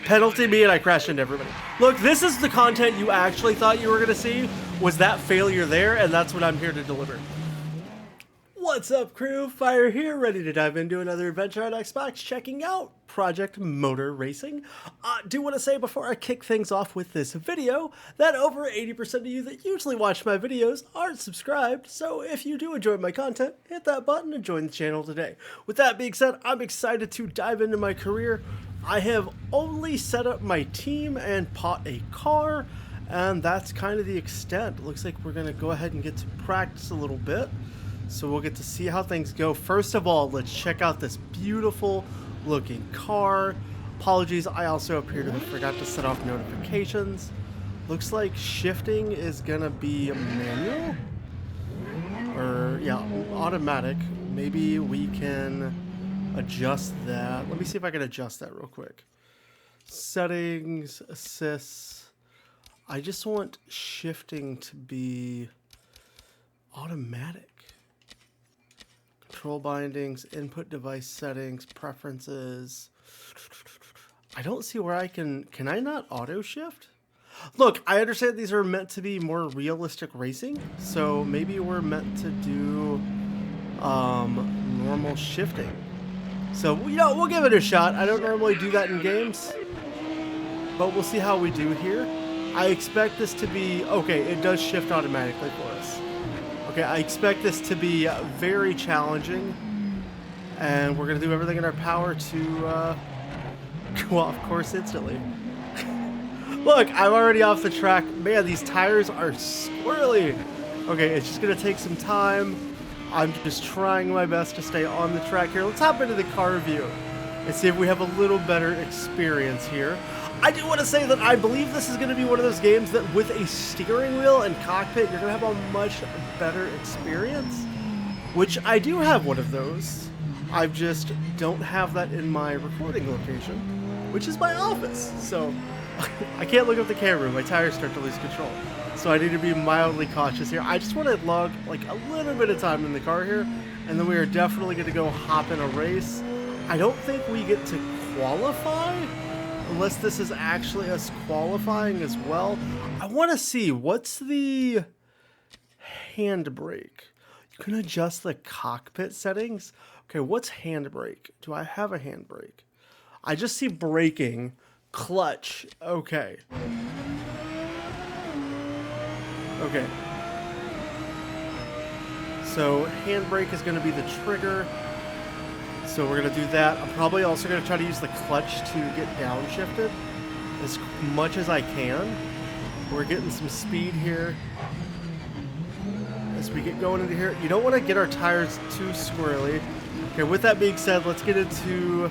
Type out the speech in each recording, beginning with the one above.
Penalty me and I crashed into everybody. Look, this is the content you actually thought you were going to see, was that failure there, and that's what I'm here to deliver. What's up, crew? Fire here, ready to dive into another adventure on Xbox, checking out Project Motor Racing. Do want to say before I kick things off with this video that over 80% of you that usually watch my videos aren't subscribed, so if you do enjoy my content, hit that button and join the channel today. With that being said, I'm excited to dive into my career. I have only set up my team and bought a car, and that's kind of the extent. Looks like we're going to go ahead and get to practice a little bit. So we'll get to see how things go. First of all, let's check out this beautiful looking car. Apologies, I also appear to have forgot to set off notifications. Looks like shifting is gonna be manual. Or yeah, automatic. Maybe we can adjust that. Let me see if I can adjust that real quick. Settings, assists. I just want shifting to be automatic. Control bindings, input device settings, preferences. I don't see where I can I not auto shift? Look, I understand these are meant to be more realistic racing, so maybe we're meant to do normal shifting. So, you know, we'll give it a shot. I don't normally do that in games, but we'll see how we do here. I expect this to be, okay, it does shift automatically for us. Okay, I expect this to be very challenging, and we're going to do everything in our power to go off course instantly. Look, I'm already off the track. Man, these tires are squirrely. Okay, it's just going to take some time. I'm just trying my best to stay on the track here. Let's hop into the car view and see if we have a little better experience here. I do want to say that I believe this is going to be one of those games that with a steering wheel and cockpit, you're going to have a much better experience, which I do have one of those. I just don't have that in my recording location, which is my office. So I can't look up the camera. My tires start to lose control. So I need to be mildly cautious here. I just want to log like a little bit of time in the car here, and then we are definitely going to go hop in a race. I don't think we get to qualify unless this is actually us qualifying as well. I want to see, what's the handbrake? You can adjust the cockpit settings. Okay, what's handbrake? Do I have a handbrake? I just see braking, clutch. Okay. Okay. So handbrake is going to be the trigger. So we're going to do that. I'm probably also going to try to use the clutch to get downshifted as much as I can. We're getting some speed here as we get going into here. You don't want to get our tires too squirrely. Okay, with that being said, let's get into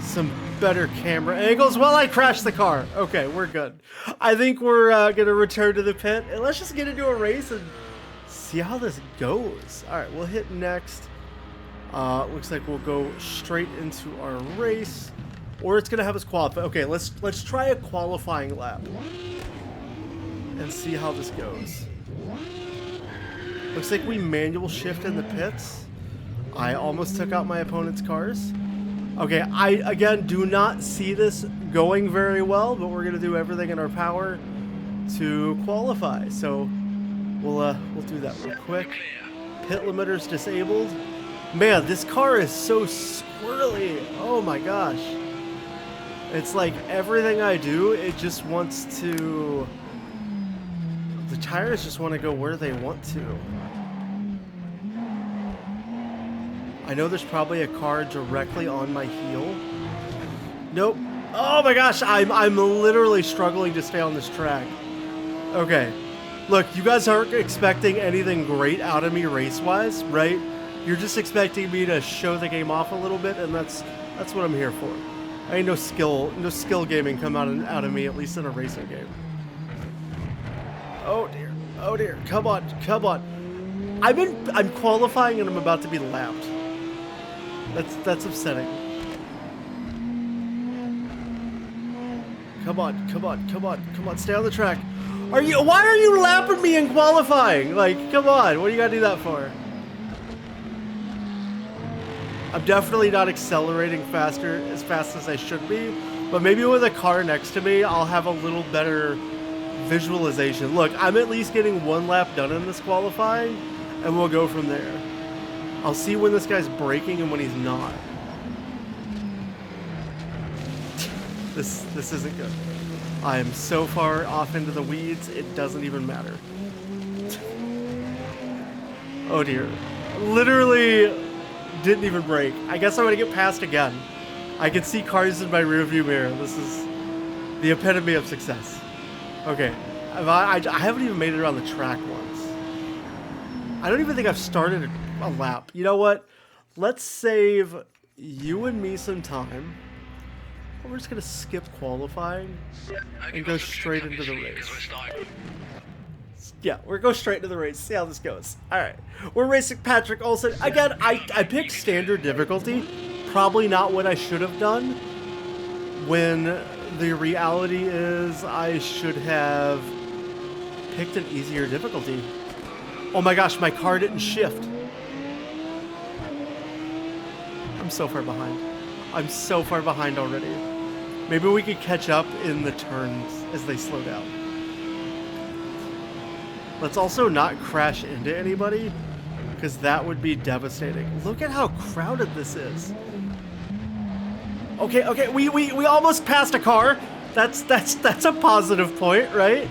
some better camera angles while I crash the car. Okay, we're good. I think we're going to return to the pit, and let's just get into a race and see how this goes. All right, we'll hit next. Looks like we'll go straight into our race, or it's gonna have us qualify. Okay, let's try a qualifying lap and see how this goes. Looks like we manual shift in the pits. I almost took out my opponent's cars. Okay, I again do not see this going very well, but we're gonna do everything in our power to qualify. So we'll do that real quick. Pit limiter's disabled. Man, this car is so squirrely. Oh my gosh. It's like everything I do, it just wants to... The tires just want to go where they want to. I know there's probably a car directly on my heel. Nope. Oh my gosh, I'm literally struggling to stay on this track. Okay. Look, you guys aren't expecting anything great out of me race-wise, right? You're just expecting me to show the game off a little bit, and that's what I'm here for. I ain't no skill gaming come out of me, at least in a racing game. Oh dear, come on. I'm qualifying and I'm about to be lapped. That's upsetting. Come on, stay on the track. Why are you lapping me in qualifying? Like, come on, what do you gotta do that for? I'm definitely not accelerating as fast as I should be, But maybe with a car next to me, I'll have a little better visualization. Look, I'm at least getting 1 lap done in this qualifying, and we'll go from there. I'll see when this guy's braking and when he's not. This isn't good. I am so far off into the weeds, it doesn't even matter. Oh dear. Literally didn't even brake. I guess I'm gonna get passed again. I can see cars in my rearview mirror. This is the epitome of success. Okay. I haven't even made it around the track once. I don't even think I've started a lap. You know what? Let's save you and me some time. We're just gonna skip qualifying and go straight into the race. Yeah, we're going straight into the race. See how this goes. All right, we're racing Patrick Olsen again. I picked standard difficulty. Probably not what I should have done. When the reality is, I should have picked an easier difficulty. Oh my gosh, my car didn't shift. I'm so far behind. I'm so far behind already. Maybe we could catch up in the turns as they slow down. Let's also not crash into anybody, because that would be devastating. Look at how crowded this is. Okay, we almost passed a car. That's a positive point, right?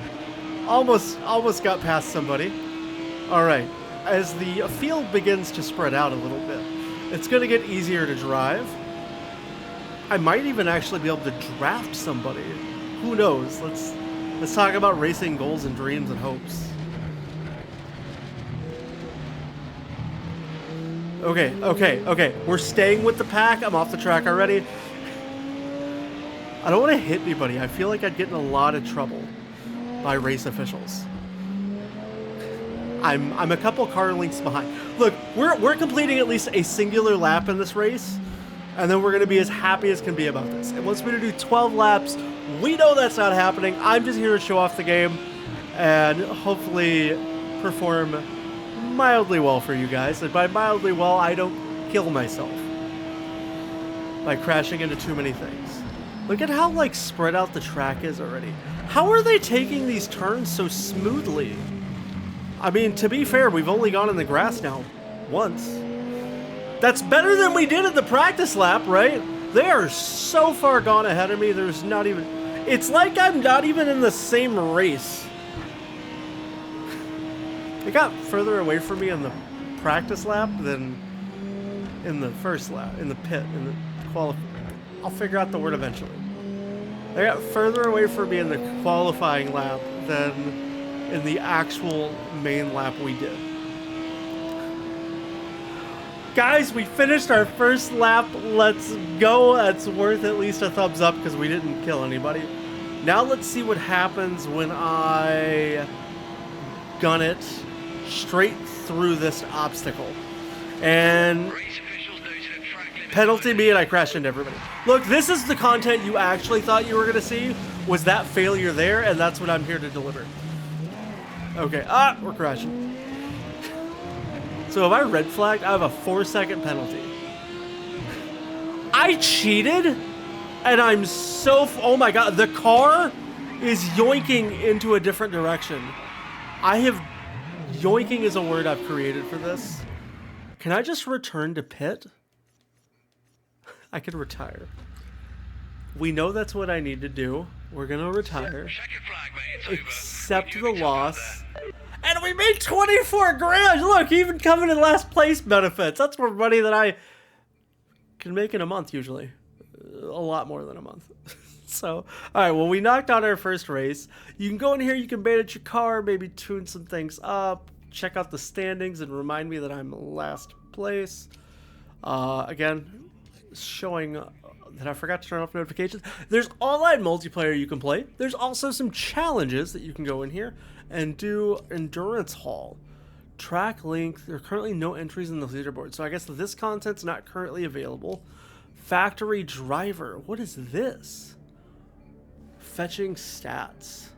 Almost got past somebody. All right, as the field begins to spread out a little bit, it's gonna get easier to drive. I might even actually be able to draft somebody. Who knows? Let's talk about racing goals and dreams and hopes. Okay. We're staying with the pack. I'm off the track already. I don't want to hit anybody. I feel like I'd get in a lot of trouble by race officials. I'm a couple car lengths behind. Look, we're completing at least a singular lap in this race, and then we're going to be as happy as can be about this. It wants me to do 12 laps. We know that's not happening. I'm just here to show off the game and hopefully perform mildly well for you guys. And by mildly well, I don't kill myself by crashing into too many things. Look at how like spread out the track is already. How are they taking these turns so smoothly? I mean, to be fair, we've only gone in the grass now once. That's better than we did at the practice lap, right? They are so far gone ahead of me, there's not even... It's like I'm not even in the same race. They got further away from me in the practice lap than in the first lap, in the pit, in the qualifying. I'll figure out the word eventually. They got further away from me in the qualifying lap than in the actual main lap we did. Guys, we finished our first lap. Let's go. That's worth at least a thumbs up because we didn't kill anybody. Now let's see what happens when I gun it straight through this obstacle. And penalty me and I crashed into everybody. Look, this is the content you actually thought you were going to see, was that failure there, and that's what I'm here to deliver. Okay, we're crashing. So if I red flagged, I have a 4-second penalty. I cheated, and I'm so... Oh my god, the car is yoinking into a different direction. Yoinking is a word I've created for this. Can I just return to pit? I could retire. We know that's what I need to do. We're gonna retire. Accept the loss. And we made 24 grand! Look, even coming in last place benefits. That's more money than I can make in a month usually. A lot more than a month. So, alright, well, we knocked out our first race. You can go in here, you can manage your car, maybe tune some things up, check out the standings, and remind me that I'm last place. Again, showing that I forgot to turn off notifications. There's online multiplayer you can play. There's also some challenges that you can go in here and do. Endurance Hall. Track length. There are currently no entries in the leaderboard, so I guess this content's not currently available. Factory Driver. What is this? Fetching stats.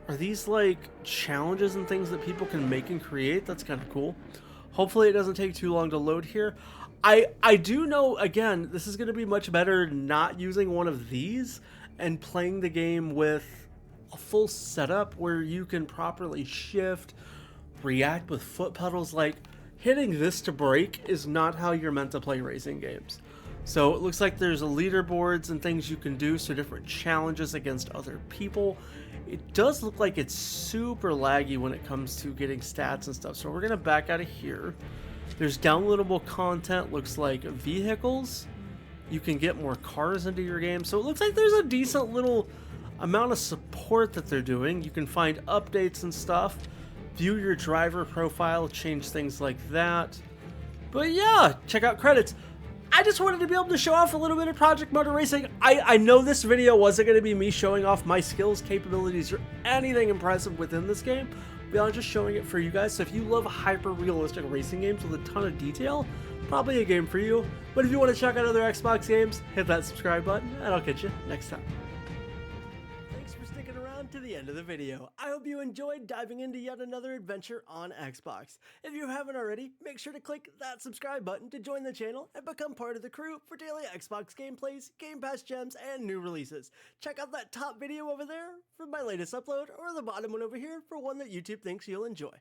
Are these like challenges and things that people can make and create? That's kind of cool. Hopefully it doesn't take too long to load here. I do know, again, this is going to be much better not using one of these and playing the game with a full setup where you can properly shift, react with foot pedals. Like, hitting this to brake is not how you're meant to play racing games. So it looks like there's a leaderboards and things you can do, so different challenges against other people. It does look like it's super laggy when it comes to getting stats and stuff. So we're going to back out of here. There's downloadable content, looks like vehicles. You can get more cars into your game. So it looks like there's a decent little amount of support that they're doing. You can find updates and stuff. View your driver profile, change things like that. But yeah, check out credits. I just wanted to be able to show off a little bit of Project Motor Racing. I know this video wasn't going to be me showing off my skills, capabilities, or anything impressive within this game. Beyond just showing it for you guys. So if you love hyper-realistic racing games with a ton of detail, probably a game for you. But if you want to check out other Xbox games, hit that subscribe button, and I'll catch you next time. Thanks for sticking around to the end of the video. I hope you enjoyed diving into yet another adventure on Xbox. If you haven't already, make sure to click that subscribe button to join the channel and become part of the crew for daily Xbox gameplays, Game Pass gems, and new releases. Check out that top video over there for my latest upload, or the bottom one over here for one that YouTube thinks you'll enjoy.